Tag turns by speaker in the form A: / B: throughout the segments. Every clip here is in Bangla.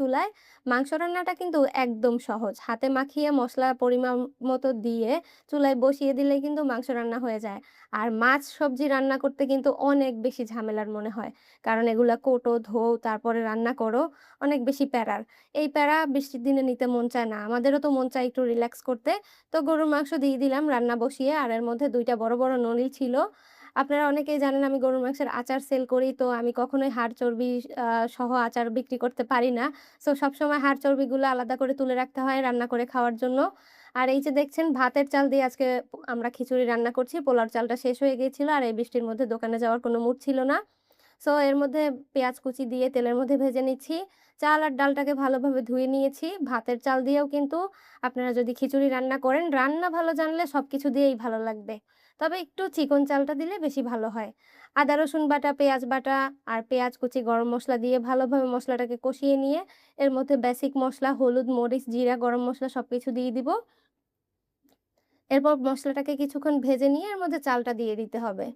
A: চুলায়। মাংস রান্নাটা কিন্তু একদম সহজ। হাতে মাখিয়ে মসলা পরিমাণ মতো দিয়ে চুলায় বসিয়ে দিলেই কিন্তু মাংস রান্না হয়ে যায়। আর মাছ, সবজি রান্না করতে কিন্তু অনেক বেশি ঝামেলার মনে হয়। কারণ এগুলা কোটো, ধোও, তারপরে রান্না করো, অনেক বেশি প্যারার। এই প্যারা বৃষ্টির দিনে নিতে মন চায় না। আমাদেরও তো মন চায় একটু রিল্যাক্স করতে। তো গরুর মাংস দিয়ে দিলাম রান্না বসিয়ে। আর এর মধ্যে ২ টা বড়, বড় নলিল ছিল। আপনারা অনেকেই জানেন আমি গরুর মাংসের আচার সেল করি। তো আমি কখনোই হাড় চর্বি আ সহ আচার বিক্রি করতে পারি না। সো সবসময় হাড় চর্বিগুলো আলাদা করে তুলে রাখতে হয় রান্না করে খাওয়ার জন্য। আর এই যে দেখছেন ভাতের চাল দিয়ে আজকে আমরা খিচুড়ি রান্না করছি। পোলাওর চালটা শেষ হয়ে গিয়েছিল। আর এই বৃষ্টির মধ্যে দোকানে যাওয়ার কোনো মুড ছিল না। সো এর মধ্যে পেঁয়াজ কুচি দিয়ে তেলের মধ্যে ভেজে নিচ্ছি। চাল আর ডালটাকে ভালোভাবে ধুয়ে নিয়েছি। ভাতের চাল দিয়েও কিন্তু আপনারা যদি খিচুড়ি রান্না করেন, রান্না ভালো জানলে সবকিছু দিয়েই ভালো লাগবে। তবে একটু চিকন চালটা দিলে বেশি ভালো হয়। আদা রসুন বাটা, পেঁয়াজ বাটা আর পেঁয়াজ কুচি, গরম মসলা দিয়ে ভালোভাবে মসলাটাকে কষিয়ে নিয়ে এর মধ্যে বেসিক মসলা, হলুদ, মরিচ, জিরা, গরম মসলা সবকিছু দিয়ে দিব। এরপর মসলাটাকে কিছুক্ষণ ভেজে নিয়ে এর মধ্যে চালটা দিয়ে দিতে হবে।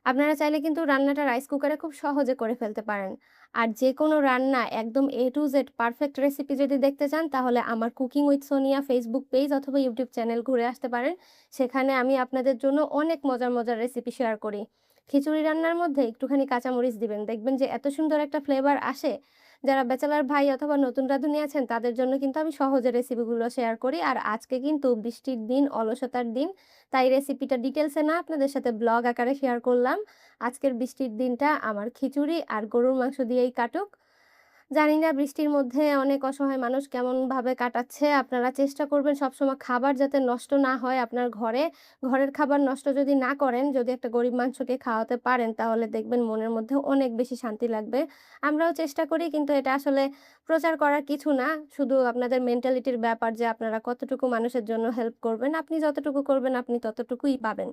A: আপনারা চাইলে কিন্তু রান্নাটা রাইস কুকারে খুব সহজে করে ফেলতে পারেন। আর যেকোনো রান্না একদম A to Z perfect recipe যদি দেখতে চান তাহলে আমার cooking with Sonia Facebook page অথবা ইউটিউব চ্যানেল ঘুরে আসতে পারেন। সেখানে আমি আপনাদের জন্য অনেক মজার, মজার রেসিপি শেয়ার করি। খিচুড়ি রান্নার মধ্যে একটুখানি কাঁচামরিচ দিবেন। দেখবেন যে এত সুন্দর একটা ফ্লেভার আসে। যারা ব্যাচেলর ভাই অথবা নতুন রাঁধুনি আছেন তাদের জন্য কিন্তু আমি সহজে রেসিপিগুলো শেয়ার করি। আর আজকে কিন্তু বৃষ্টির দিন, অলসতার দিন। তাই রেসিপিটা ডিটেইলসে না আপনাদের সাথে ব্লগ আকারে শেয়ার করলাম। আজকের বৃষ্টির দিনটা আমার খিচুড়ি আর গরুর মাংস দিয়েই কাটুক। জানি না বৃষ্টির মধ্যে অনেক অসহায় মানুষ কেমনভাবে কাটাচ্ছে। আপনারা চেষ্টা করবেন সবসময় খাবার যাতে নষ্ট না হয় আপনার ঘরে। ঘরের খাবার নষ্ট যদি না করেন, যদি একটা গরিব মানুষকে খাওয়াতে পারেন তাহলে দেখবেন মনের মধ্যে অনেক বেশি শান্তি লাগবে। আমরাও চেষ্টা করি কিন্তু এটা আসলে প্রচার করার কিছু না। শুধু আপনাদের মেন্টালিটির ব্যাপার যে আপনারা কতটুকু মানুষের জন্য হেল্প করবেন। আপনি যতটুকু করবেন আপনি ততটুকুই পাবেন।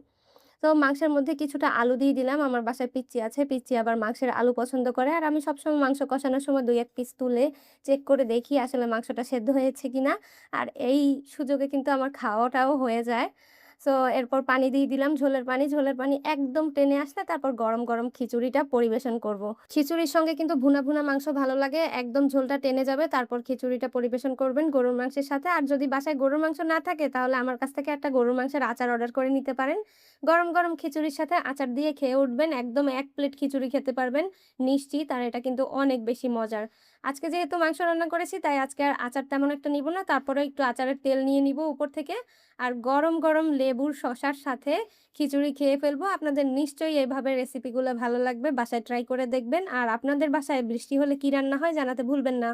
A: তো মাংসের মধ্যে কিছুটা আলু দিয়ে দিলাম। আমার বাসায় পিচ্চি আছে। পিচ্চি আবার মাংসের আলু পছন্দ করে। আর আমি সবসময় মাংস কষানোর সময় ২-১ পিস তুলে চেক করে দেখি আসলে মাংসটা সেদ্ধ হয়েছে কিনা। আর এই সুযোগে কিন্তু আমার খাওয়াটাও হয়ে যায়। সো এরপর পানি দিয়ে দিলাম ঝোলের পানি। ঝোলের পানি একদম টেনে আসলে তারপর গরম, গরম খিচুড়িটা পরিবেশন করব। খিচুড়ির সঙ্গে কিন্তু ভুনা, ভুনা মাংস ভালো লাগে। একদম ঝোলটা টেনে যাবে তারপর খিচুড়িটা পরিবেশন করবেন গরুর মাংসের সাথে। আর যদি বাসায় গরুর মাংস না থাকে তাহলে আমার কাছ থেকে একটা গরুর মাংসের আচার অর্ডার করে নিতে পারেন। গরম, গরম খিচুড়ির সাথে আচার দিয়ে খেয়ে উঠবেন। একদম ১ প্লেট খিচুড়ি খেতে পারবেন নিশ্চিত। আর এটা কিন্তু অনেক বেশি মজার। আজকে যেহেতু মাংস রান্না করেছি তাই আজকে আর আচার তেমন একটা নিব না। তারপরেও একটু আচারের তেল নিয়ে নিব উপর থেকে। আর গরম, গরম লেবুর শসার সাথে খিচুড়ি খেয়ে ফেলবো। আপনাদের নিশ্চয়ই এভাবে রেসিপিগুলো ভালো লাগবে। বাসায় ট্রাই করে দেখবেন। আর আপনাদের বাসায় বৃষ্টি হলে কি রান্না হয় জানাতে ভুলবেন না।